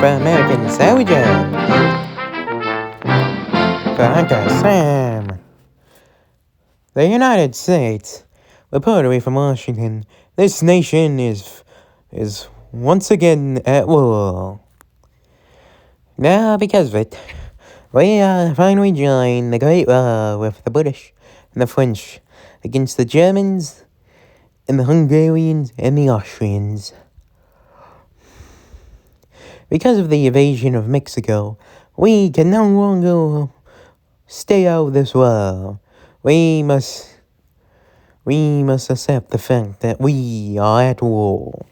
for American soldiers, for Uncle Sam. The United States, reportedly from Washington, this nation is once again at war. Now, because of it, we finally joined the Great War with the British and the French against the Germans and the Hungarians and the Austrians. Because of the invasion of Mexico, we can no longer stay out of this war. We must accept the fact that we are at war.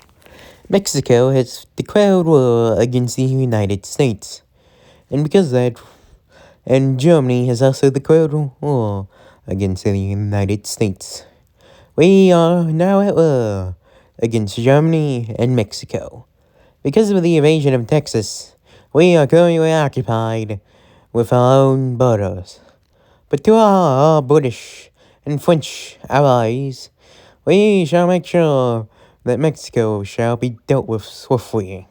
Mexico has declared war against the United States. And because of that, and Germany has also declared war against the United States. We are now at war against Germany and Mexico. Because of the invasion of Texas, we are currently occupied with our own borders. But to our British and French allies, we shall make sure that Mexico shall be dealt with swiftly.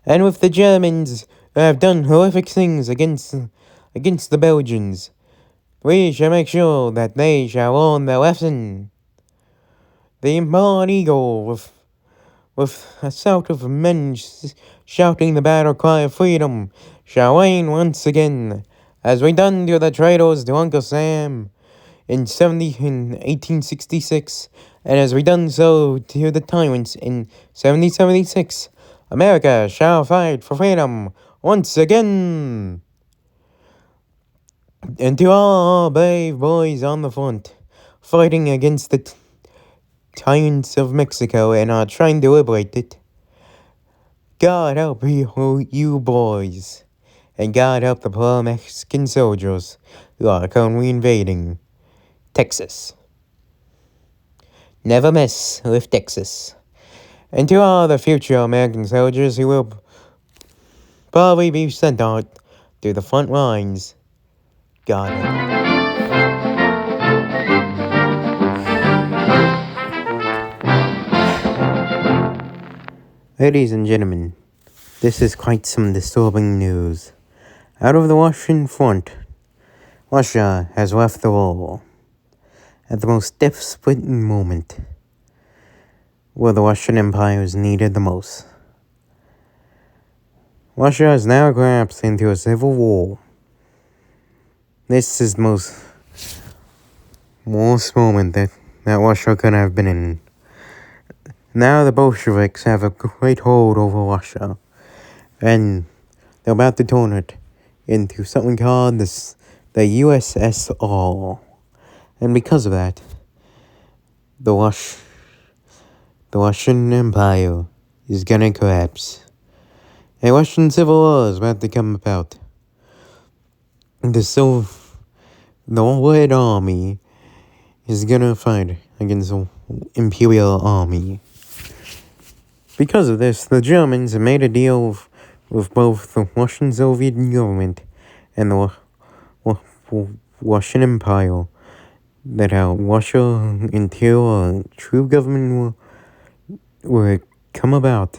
And with the Germans who have done horrific things against the Belgians, we shall make sure that they shall learn their lesson. The immortal eagle with a shout of men shouting the battle cry of freedom shall reign once again, as we done to the traitors to Uncle Sam in 1866, and as we done so to the tyrants in 1776. America shall fight for freedom once again. And to all our brave boys on the front, fighting against the tyrants of Mexico and are trying to liberate it, God help you boys, and God help the poor Mexican soldiers who are currently invading Texas. Never mess with Texas. And to all the future American soldiers who will probably be sent out to the front lines, God help. Ladies and gentlemen, this is quite some disturbing news. Out of the Washington front, Russia has left the war at the most death-splitting moment where the Russian Empire is needed the most. Russia has now collapsed into a civil war. This is the worst moment that Russia could have been in. Now the Bolsheviks have a great hold over Russia, and they're about to turn it into something called the USSR. And because of that, the Russian Empire is gonna collapse. A Russian civil war is about to come about. The Red Army is gonna fight against the Imperial Army. Because of this, the Germans have made a deal with both the Russian Soviet government and the Russian Empire that Russia, until a true government will come about,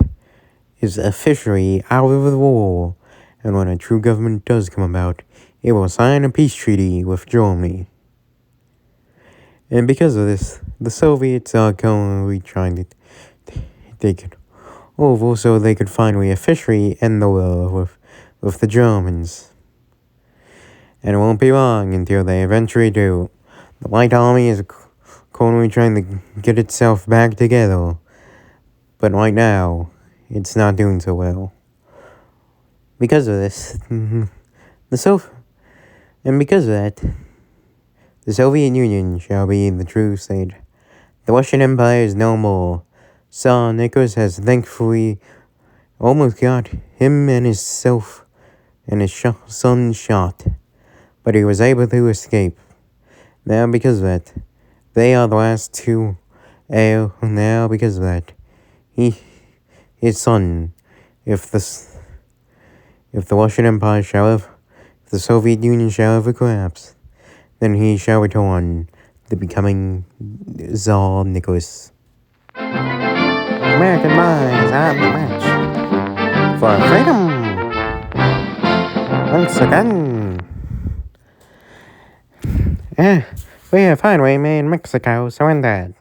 is officially out of the war. And when a true government does come about, it will sign a peace treaty with Germany. And because of this, the Soviets are currently trying to take it over so they could finally officially end the war with the Germans. And it won't be long until they eventually do. The White Army is currently trying to get itself back together, but right now, it's not doing so well. Because of this, because of that, the Soviet Union shall be the true state. The Russian Empire is no more. Tsar Nicholas has thankfully almost got him and his son shot, but he was able to escape. Now because of that, they are the last two heir. Now because of that, his son, if the Russian Empire shall have, if the Soviet Union shall ever collapse, then he shall return to becoming Tsar Nicholas. American boys on the march for freedom once again. We have finally made Mexico surrender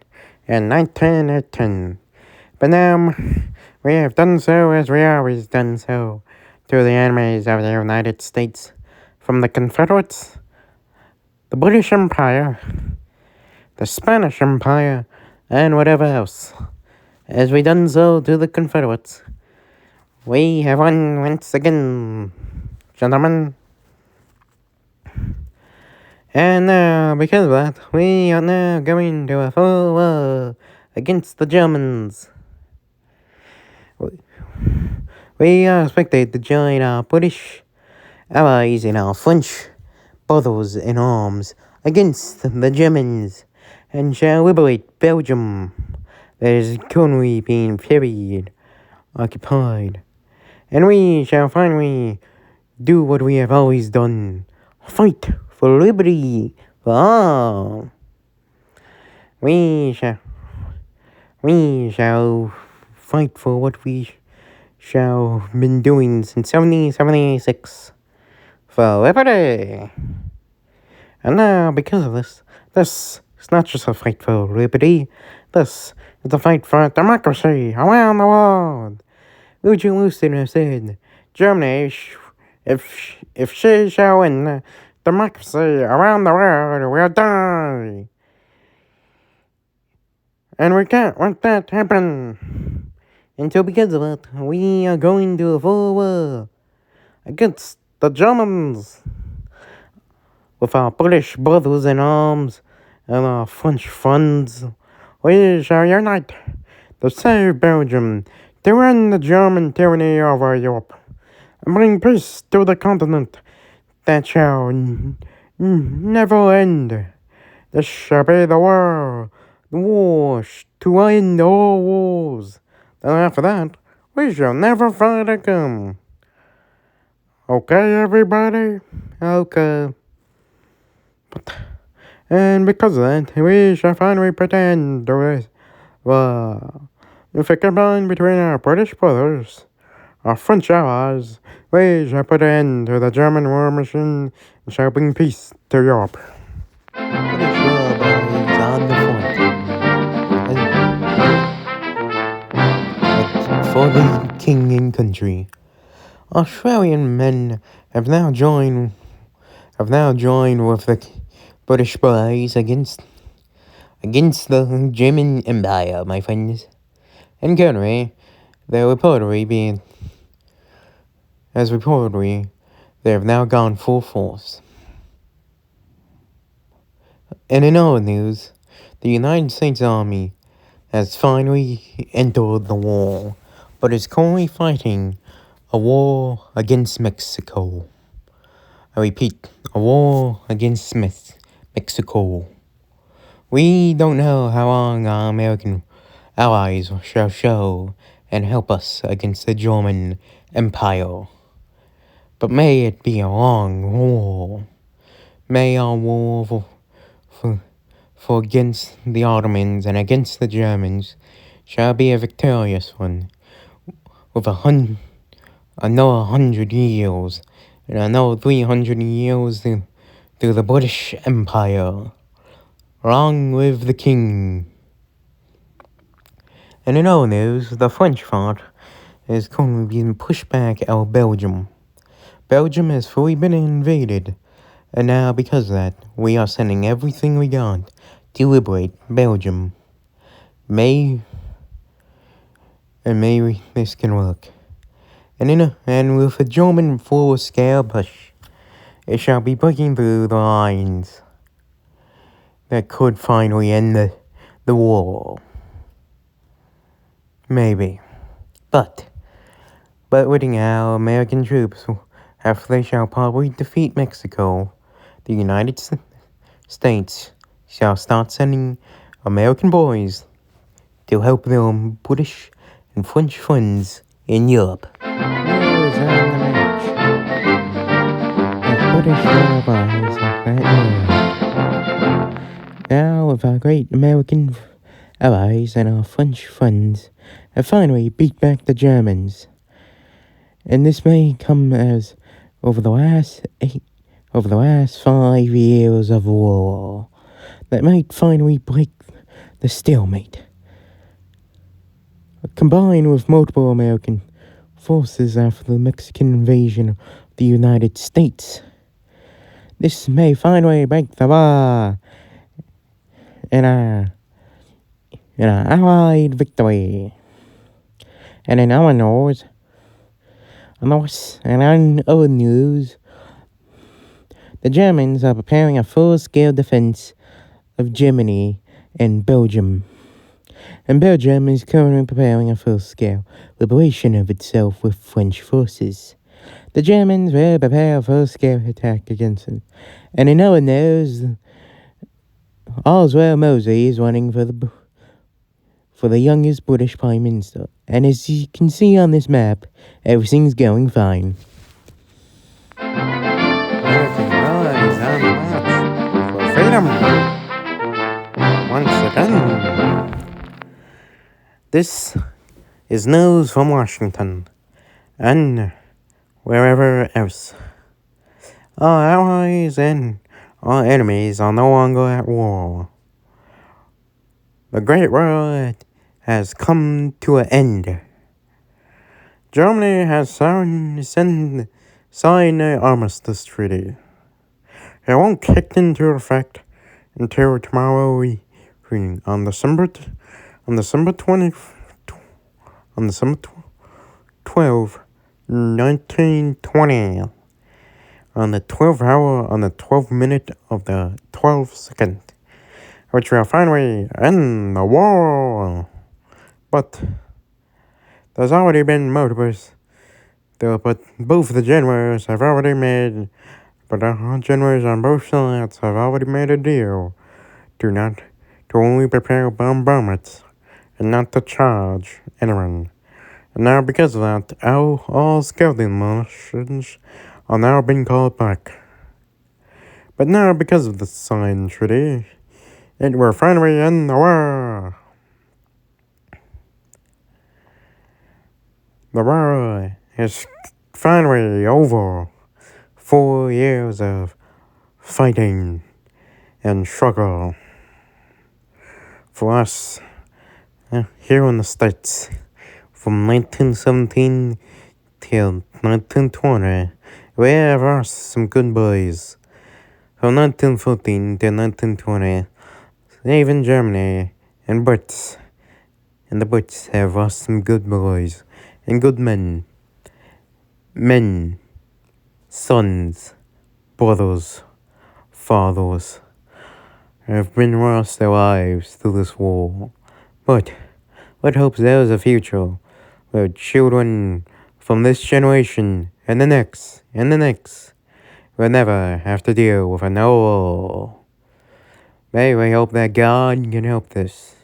in 1918. But now we have done so as we always done so to the enemies of the United States, from the Confederates, the British Empire, the Spanish Empire, and whatever else. As we done so to the Confederates, we have won once again, gentlemen. And now, because of that, we are now going to a full war against the Germans. We are expected to join our British allies and our French brothers in arms against the Germans, and shall liberate Belgium that is currently being very occupied. And we shall finally do what we have always done: fight for liberty for all. We shall fight for what we shall been doing since 1776, for liberty. And now, because of this is not just a fight for liberty, this is a fight for democracy around the world. Woodrow Wilson has said, Germany, if she shall win democracy around the world, will die. And we can't want that to happen. And so because of it, we are going to a full war against the Germans with our British brothers in arms and our French friends. We shall unite to save Belgium, to end the German tyranny over Europe, and bring peace to the continent that shall never end. This shall be the war to end all wars. And after that, we shall never fight again. Okay, everybody? Okay. And because of that, we shall finally pretend to if a combine between our British brothers, our French allies, we shall put an end to the German war machine and shall bring peace to Europe. British allies on the front. For the king and country, Australian men have now joined with the British boys against the German Empire, my friends. And currently, they have now gone full force. And in other news, the United States Army has finally entered the war, but is currently fighting a war against Mexico. I repeat, a war against Mexico. We don't know how long our American allies shall show and help us against the German Empire. But may it be a long war. May our war for against the Ottomans and against the Germans shall be a victorious one, with another 100 years and another 300 years through the British Empire. Long live the King. And in other news, the French front is currently being pushed back out of Belgium. Belgium has fully been invaded, and now because of that, we are sending everything we got to liberate Belgium. Maybe this can work. And with a German full-scale push, it shall be breaking through the lines that could finally end the war. Maybe. But waiting our American troops, after they shall probably defeat Mexico, the United States shall start sending American boys to help their British and French friends in Europe. News on the match. The British allies of that war. Now, with our great American allies and our French friends, have finally beat back the Germans. And this may come as over the last 5 years of war that might finally break the stalemate. Combined with multiple American forces after the Mexican invasion of the United States, this may finally break the war in an Allied victory. And in other news, the Germans are preparing a full-scale defense of Germany and Belgium. And Belgium is currently preparing a full-scale liberation of itself with French forces. The Germans will prepare a full-scale attack against them. And in other news, Oswald Mosley is running for the youngest British Prime Minister. And as you can see on this map, everything's going fine. American rise on the march for freedom. Once again. This is news from Washington and wherever else. Our allies and our enemies are no longer at war. The Great War has come to an end. Germany has signed the armistice treaty. It won't kick into effect until tomorrow evening on December 12, 1920, on the 12th minute of the 12th second, which will finally end the war. But there's already been motives, but both the generals have already made, generals on both sides have already made a deal to only prepare bombardments and not to charge anyone. And now because of that, all scouting missions are now being called back. But now because of the signed treaty, it will finally end the war. The war is finally over. 4 years of fighting and struggle for us here in the States. From 1917 till 1920, we have lost some good boys. From 1914 till 1920, even Germany and the Brits have lost some good boys and good men. Men, sons, brothers, fathers have been lost their lives through this war. But what hopes there is a future where children from this generation and the next will never have to deal with a war. May we hope that God can help this.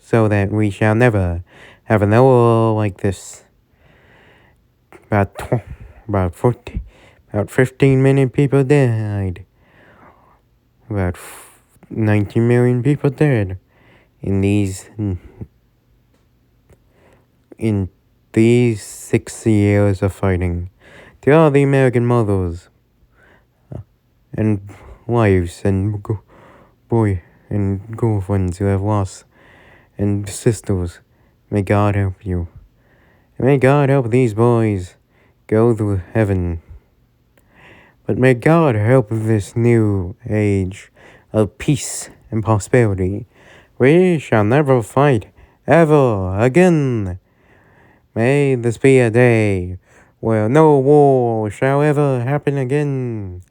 So that we shall never have a war like this. About 15 million people died. About 90 million people dead in these 6 years of fighting. To all the American mothers and wives and girlfriends who have lost, and sisters, may God help you. And may God help these boys go to heaven. But may God help this new age of peace and prosperity. We shall never fight ever again. May this be a day where no war shall ever happen again.